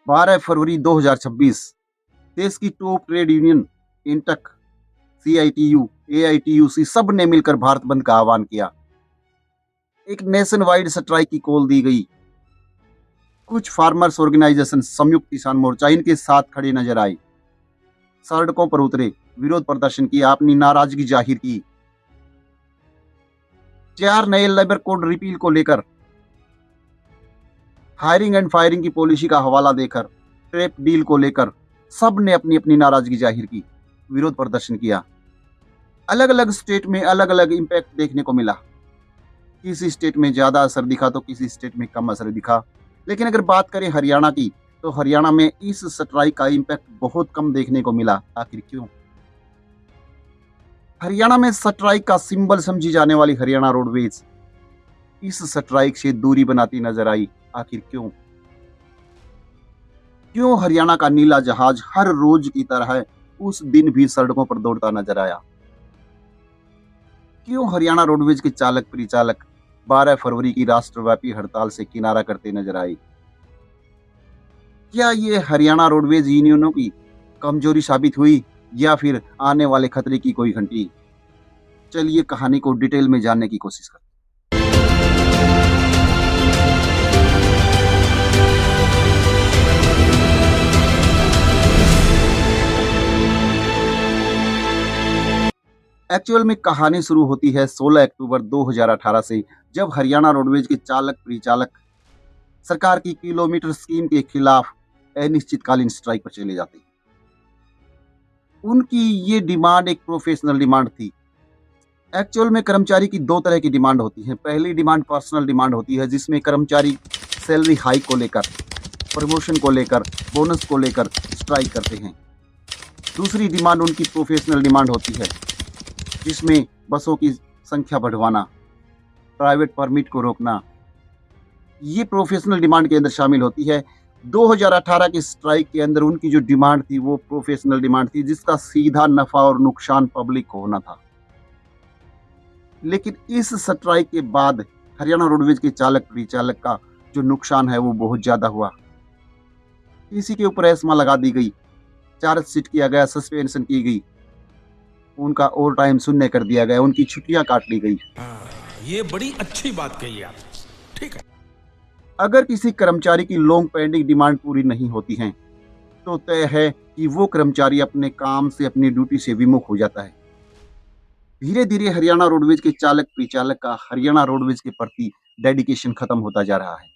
12 फरवरी 2026 देश की top trade union INTUC, CITU, AITUC सब ने मिलकर भारत बंद का आह्वान किया। एक नेशन वाइड स्ट्राइक की कॉल दी गई। कुछ फार्मर्स ऑर्गेनाइजेशन, संयुक्त किसान मोर्चा इनके साथ खड़े नजर आए, सड़कों पर उतरे, विरोध प्रदर्शन किया, अपनी नाराजगी जाहिर की। 4 नए लेबर कोड रिपील को लेकर, हायरिंग एंड फायरिंग की पॉलिसी का हवाला देकर, ट्रैप डील को लेकर सब ने अपनी अपनी नाराजगी जाहिर की, विरोध प्रदर्शन किया। अलग अलग स्टेट में अलग अलग इम्पैक्ट देखने को मिला। किसी स्टेट में ज्यादा असर दिखा तो किसी स्टेट में कम असर दिखा। लेकिन अगर बात करें हरियाणा की, तो हरियाणा में इस स्ट्राइक का इम्पैक्ट बहुत कम देखने को मिला। आखिर क्यों? हरियाणा में स्ट्राइक का सिंबल समझी जाने वाली हरियाणा रोडवेज इस स्ट्राइक से दूरी बनाती नजर आई। आखिर क्यों? क्यों हरियाणा का नीला जहाज हर रोज की तरह उस दिन भी सड़कों पर दौड़ता नजर आया? क्यों हरियाणा रोडवेज के चालक परिचालक 12 फरवरी की राष्ट्रव्यापी हड़ताल से किनारा करते नजर आए? क्या ये हरियाणा रोडवेज यूनियनों की कमजोरी साबित हुई या फिर आने वाले खतरे की कोई घंटी? चलिए कहानी को डिटेल में जानने की कोशिश करते हैं। एक्चुअल में कहानी शुरू होती है 16 अक्टूबर 2018 से, जब हरियाणा रोडवेज के चालक परिचालक सरकार की किलोमीटर स्कीम के खिलाफ अनिश्चितकालीन स्ट्राइक पर चले जाते हैं। उनकी ये डिमांड एक प्रोफेशनल डिमांड थी। एक्चुअल में कर्मचारी की दो तरह की डिमांड होती है। पहली डिमांड पर्सनल डिमांड होती है, जिसमें कर्मचारी सैलरी हाइक को लेकर, प्रमोशन को लेकर, बोनस को लेकर स्ट्राइक करते हैं। दूसरी डिमांड उनकी प्रोफेशनल डिमांड होती है, जिसमें बसों की संख्या बढ़वाना, प्राइवेट परमिट को रोकना, ये प्रोफेशनल डिमांड के अंदर शामिल होती है। 2018 की स्ट्राइक के अंदर उनकी जो डिमांड थी वो प्रोफेशनल डिमांड थी, जिसका सीधा नफा और नुकसान पब्लिक को होना था। लेकिन इस स्ट्राइक के बाद हरियाणा रोडवेज के चालक परिचालक का जो नुकसान है वो बहुत ज्यादा हुआ। किसी के ऊपर एस्मा लगा दी गई, चार्जशीट किया गया, सस्पेंशन की गई, उनका ओवर टाइम शून्य कर दिया गया, उनकी छुट्टियां काट ली गई। ये बड़ी अच्छी बात कही आप। ठीक है। अगर किसी कर्मचारी की लॉन्ग पेंडिंग डिमांड पूरी नहीं होती है तो तय है कि वो कर्मचारी अपने काम से, अपनी ड्यूटी से विमुख हो जाता है। धीरे धीरे हरियाणा रोडवेज के चालक परिचालक का हरियाणा रोडवेज के प्रति डेडिकेशन खत्म होता जा रहा है।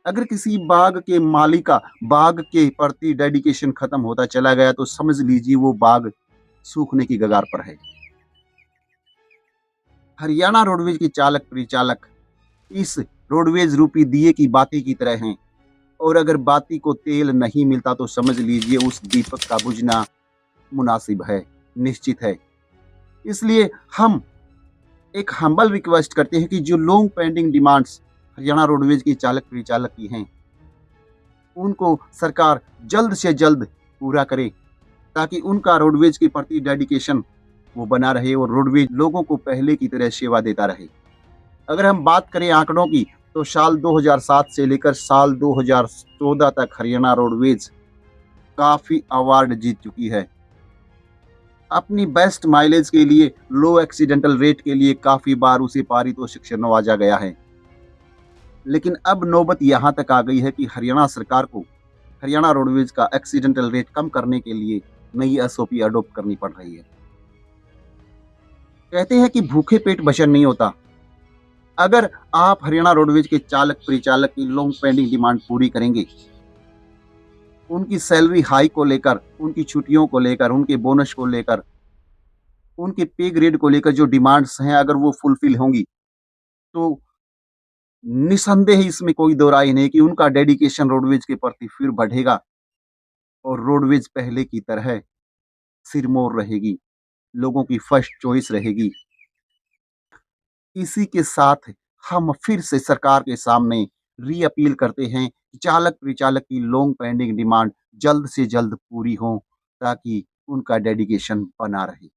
अगर किसी बाग के मालिक का बाग के प्रति डेडिकेशन खत्म होता चला गया तो समझ लीजिए वो बाग सूखने की कगार पर है। हरियाणा रोडवेज के चालक परिचालक इस रोडवेज रूपी दिए की बाती की तरह हैं, और अगर बाती को तेल नहीं मिलता तो समझ लीजिए उस दीपक का बुझना मुनासिब है, निश्चित है। इसलिए हम एक हम्बल रिक्वेस्ट करते हैं कि जो long pending demands Haryana roadways के चालक परिचालक की हैं, उनको सरकार जल्द से जल्द पूरा करे, ताकि उनका रोडवेज के प्रति डेडिकेशन वो बना रहे और रोडवेज लोगों को पहले की तरह सेवा देता रहे। अगर हम बात करें आंकड़ों की, तो साल 2007 से लेकर साल 2014 तक हरियाणा रोडवेज काफी अवार्ड जीत चुकी है। अपनी बेस्ट माइलेज के लिए, लो एक्सीडेंटल रेट के लिए काफी बार उसे पारितोषिक से नवाजा गया है। लेकिन अब नौबत यहां तक आ गई है कि हरियाणा सरकार को हरियाणा रोडवेज का एक्सीडेंटल रेट कम करने के लिए नई एसओपी अडॉप्ट करनी पड़ रही है। कहते हैं कि भूखे पेट बशर नहीं होता। अगर आप हरियाणा रोडवेज के चालक परिचालक की लॉन्ग पेंडिंग डिमांड पूरी करेंगे, उनकी सैलरी हाई को लेकर, उनकी छुट्टियों को लेकर, उनके बोनस को लेकर, उनके पे ग्रेड को लेकर जो डिमांड्स हैं, अगर वो फुलफिल होंगी तो निसंदेह इसमें कोई दो राय नहीं कि उनका डेडिकेशन रोडवेज के प्रति फिर बढ़ेगा और रोडवेज पहले की तरह सिरमौर रहेगी, लोगों की फर्स्ट चॉइस रहेगी। इसी के साथ हम फिर से सरकार के सामने री अपील करते हैं कि चालक परिचालक की लॉन्ग पेंडिंग डिमांड जल्द से जल्द पूरी हो, ताकि उनका डेडिकेशन बना रहे।